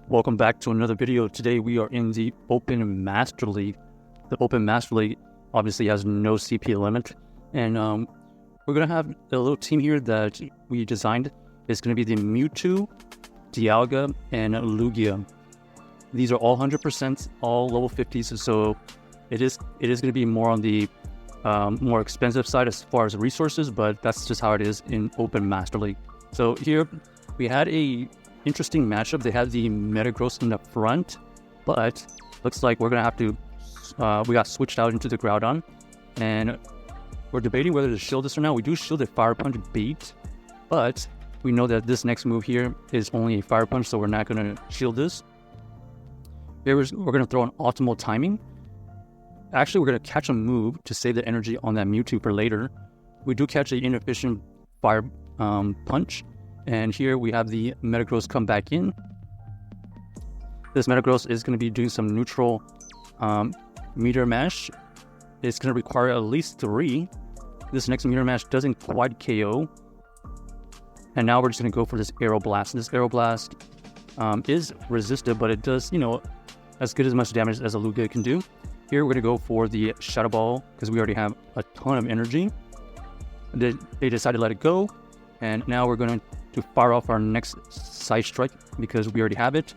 Welcome back to another video. Today we are in the Open Master League. The Open Master League obviously has no CP limit, and we're going to have a little team here that we designed. It's going to be the Mewtwo, Dialga, and Lugia. These are all 100%, all level 50s, so it is going to be more on the more expensive side as far as resources, but that's just how it is in Open Master League. So here we had a interesting matchup. They had the Metagross in the front, but looks like we're gonna have to we got switched out into the Groudon, and we're debating whether to shield this or not. We do shield a Fire Punch bait, but we know that this next move here is only a Fire Punch, so we're not gonna shield this. Here we're gonna throw an optimal timing. Actually, we're gonna catch a move to save the energy on that Mewtwo for later. We do catch an inefficient Fire Punch. And here we have the Metagross come back in. This Metagross is going to be doing some neutral Meteor Mash. It's going to require at least 3. This next Meteor Mash doesn't quite KO. And now we're just going to go for this Aero Blast. This Aero Blast is resisted, but it does, as good as much damage as a Lugia can do. Here we're going to go for the Shadow Ball because we already have a ton of energy. They decided to let it go. And now we're going to fire off our next Side Strike because we already have it.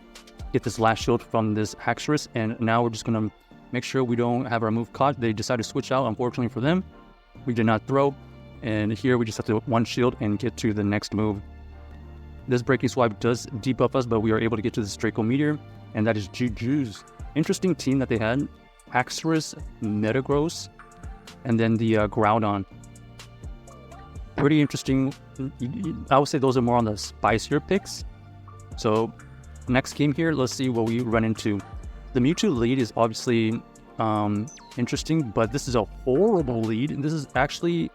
Get this last shield from this Haxorus, and now we're just going to make sure we don't have our move caught. They decided to switch out, unfortunately for them. We did not throw, and here we just have to one shield and get to the next move. This Breaking Swipe does debuff us, but we are able to get to this Draco Meteor, and that is GG's. Interesting team that they had. Haxorus, Metagross, and then the Groudon. Pretty interesting. I would say those are more on the spicier picks. So next game here, let's see what we run into. The Mewtwo lead is obviously interesting, but this is a horrible lead. This is actually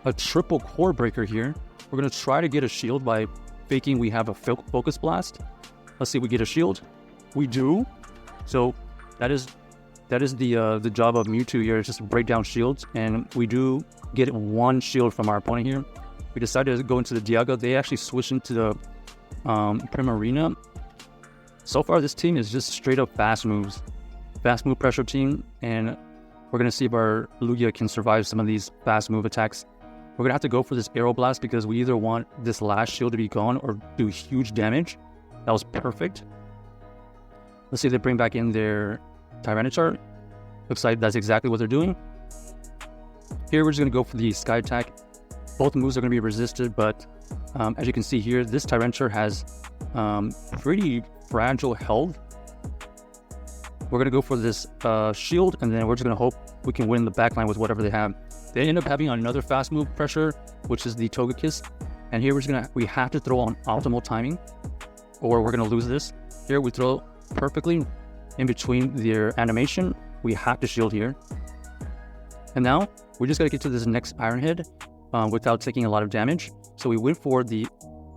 a triple core breaker here. We're going to try to get a shield by faking we have a Focus Blast. Let's see if we get a shield. We do. So that is the job of Mewtwo here, is just to break down shields, and we do get one shield from our opponent here. We decided to go into the Dialga. They actually switched into the Primarina. So far, this team is just straight up fast move pressure team, and we're gonna see if our Lugia can survive some of these fast move attacks. We're gonna have to go for this Aero Blast because we either want this last shield to be gone or do huge damage. That was perfect. Let's see if they bring back in their Tyrant. Looks like that's exactly what they're doing. Here we're just going to go for the Sky Attack. Both moves are going to be resisted, but as you can see here, this Tyrant has pretty fragile health. We're going to go for this shield, and then we're just going to hope we can win the backline with whatever they have. They end up having another fast move pressure, which is the Togekiss. And here we have to throw on optimal timing, or we're going to lose this. Here we throw perfectly in between their animation. We have to shield here. And now we just got to get to this next Iron Head without taking a lot of damage. So we went for the,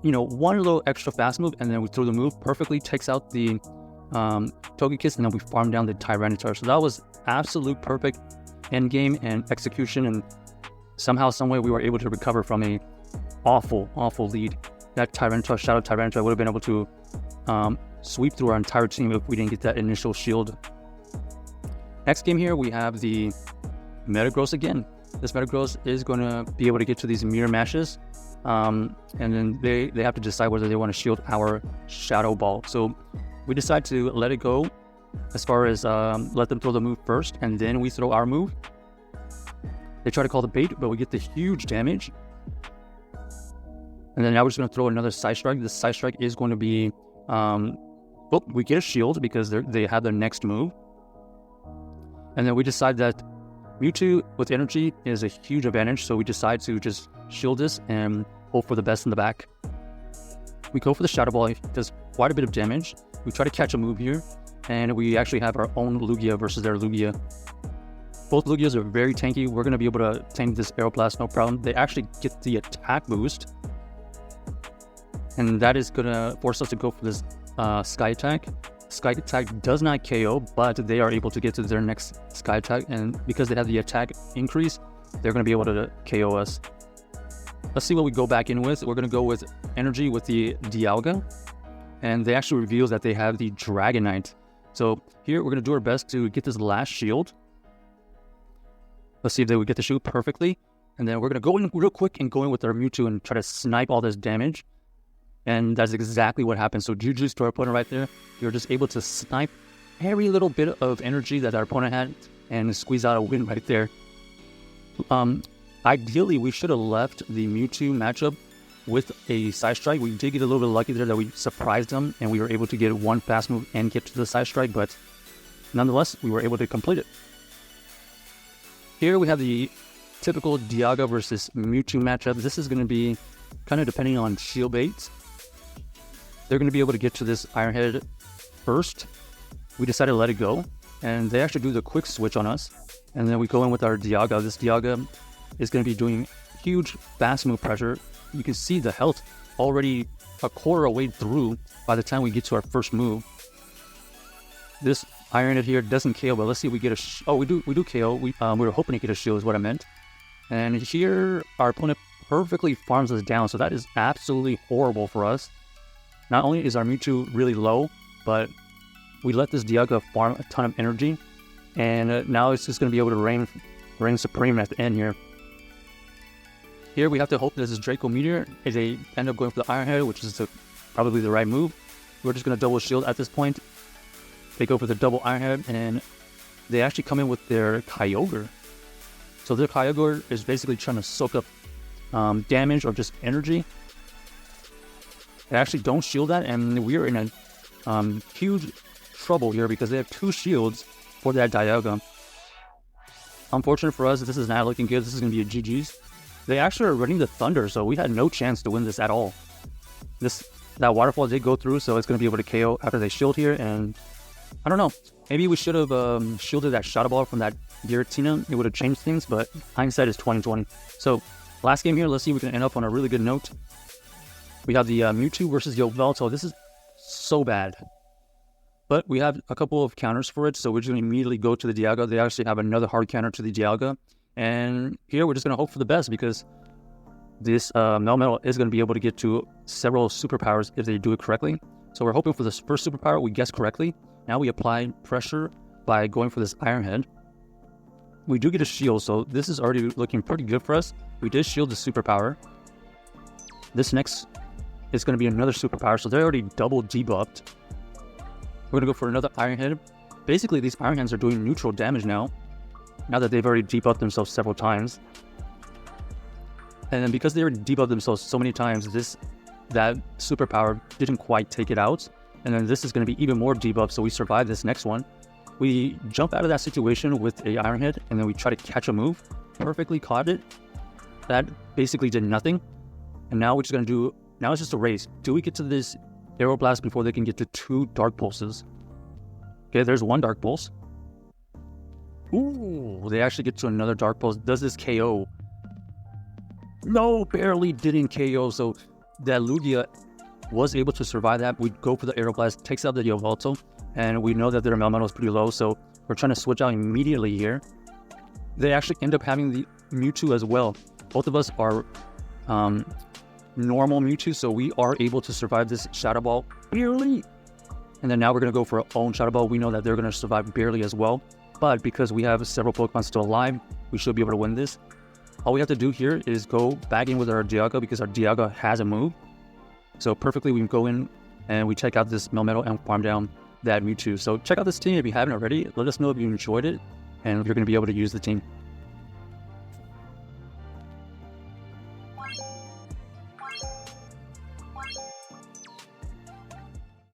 one little extra fast move, and then we throw the move perfectly, takes out the Togekiss, and then we farm down the Tyranitar. So that was absolute perfect end game and execution, and somehow, someway, we were able to recover from a awful lead. That Tyranitar, Shadow Tyranitar, would have been able to sweep through our entire team if we didn't get that initial shield. Next game here, we have the Metagross again. This Metagross is going to be able to get to these Mirror Mashes, and then they have to decide whether they want to shield our Shadow Ball. So we decide to let it go, as far as let them throw the move first, and then we throw our move. They try to call the bait, but we get the huge damage. And then now we're just going to throw another Side Strike. This Side Strike is going to be we get a shield because they have their next move. And then we decide that Mewtwo with energy is a huge advantage, so we decide to just shield this and hope for the best in the back. We go for the Shadow Ball. It does quite a bit of damage. We try to catch a move here, and we actually have our own Lugia versus their Lugia. Both Lugias are very tanky. We're going to be able to tank this Aero Blast, no problem. They actually get the attack boost, and that is going to force us to go for this Sky Attack. Sky Attack does not KO, but they are able to get to their next Sky Attack, and because they have the attack increase, they're going to be able to KO us. Let's see what we go back in with. We're going to go with energy with the Dialga. and they actually reveals that they have the Dragonite. So here we're going to do our best to get this last shield. Let's see if they would get the shield perfectly. And then we're going to go in real quick and go in with our Mewtwo and try to snipe all this damage. And that's exactly what happened. So GG's to our opponent right there. We were just able to snipe every little bit of energy that our opponent had and squeeze out a win right there. Ideally, we should have left the Mewtwo matchup with a Side Strike. We did get a little bit lucky there that we surprised them and we were able to get one fast move and get to the Side Strike, but nonetheless, we were able to complete it. Here we have the typical Dialga versus Mewtwo matchup. This is going to be kind of depending on shield baits. They're going to be able to get to this Iron Head first. We decided to let it go, and they actually do the quick switch on us. And then we go in with our Dialga. This Dialga is going to be doing huge fast move pressure. You can see the health already a quarter away through by the time we get to our first move. This Iron Head here doesn't KO, but let's see if we get a... we do KO. We were hoping to get a shield is what I meant. And here, our opponent perfectly farms us down, so that is absolutely horrible for us. Not only is our Mewtwo really low, but we let this Dialga farm a ton of energy, and now it's just going to be able to reign supreme at the end here. Here we have to hope that this Draco Meteor, if they end up going for the Iron Head, which is probably the right move. We're just going to double shield at this point. They go for the double Iron Head, and they actually come in with their Kyogre. So their Kyogre is basically trying to soak up damage or just energy. They actually don't shield that, and we are in a huge trouble here because they have two shields for that Dialga. Unfortunate for us, this is not looking good. This is going to be a GG's. They actually are running the Thunder, so we had no chance to win this at all. That Waterfall did go through, so it's going to be able to KO after they shield here, and I don't know. Maybe we should have shielded that Shadow Ball from that Giratina. It would have changed things, but hindsight is 20/20. So, last game here, let's see if we can end up on a really good note. We have the Mewtwo versus Yveltal. This is so bad. But we have a couple of counters for it, so we're just going to immediately go to the Dialga. They actually have another hard counter to the Dialga. And here we're just going to hope for the best because this Melmetal is going to be able to get to several superpowers if they do it correctly. So we're hoping for this first superpower. We guessed correctly. Now we apply pressure by going for this Iron Head. We do get a shield, so this is already looking pretty good for us. We did shield the superpower. This next is going to be another superpower, so they're already double debuffed. We're going to go for another Iron Head. Basically, these Iron Heads are doing neutral damage now that they've already debuffed themselves several times. And then because they already debuffed themselves so many times, that superpower didn't quite take it out. And then this is going to be even more debuffed, so we survive this next one. We jump out of that situation with a Iron Head, and then we try to catch a move. Perfectly caught it. That basically did nothing. And now we're just going to do... Now it's just a race. Do we get to this Aeroblast before they can get to 2 Dark Pulses? Okay, there's 1 Dark Pulse. Ooh, they actually get to another Dark Pulse. Does this KO? No, barely didn't KO. So that Lugia was able to survive that. We go for the Aeroblast, takes out the Yveltal, and we know that their Melmetal is pretty low, so we're trying to switch out immediately here. They actually end up having the Mewtwo as well. Both of us are normal Mewtwo, so we are able to survive this Shadow Ball barely. And then now we're going to go for our own Shadow Ball. We know that they're going to survive barely as well, but because we have several Pokemon still alive, we should be able to win this. All we have to do here is go back in with our Dialga because our Dialga has a move. So perfectly, we can go in and we check out this Melmetal and farm down that Mewtwo. So check out this team if you haven't already. Let us know if you enjoyed it and if you're going to be able to use the team.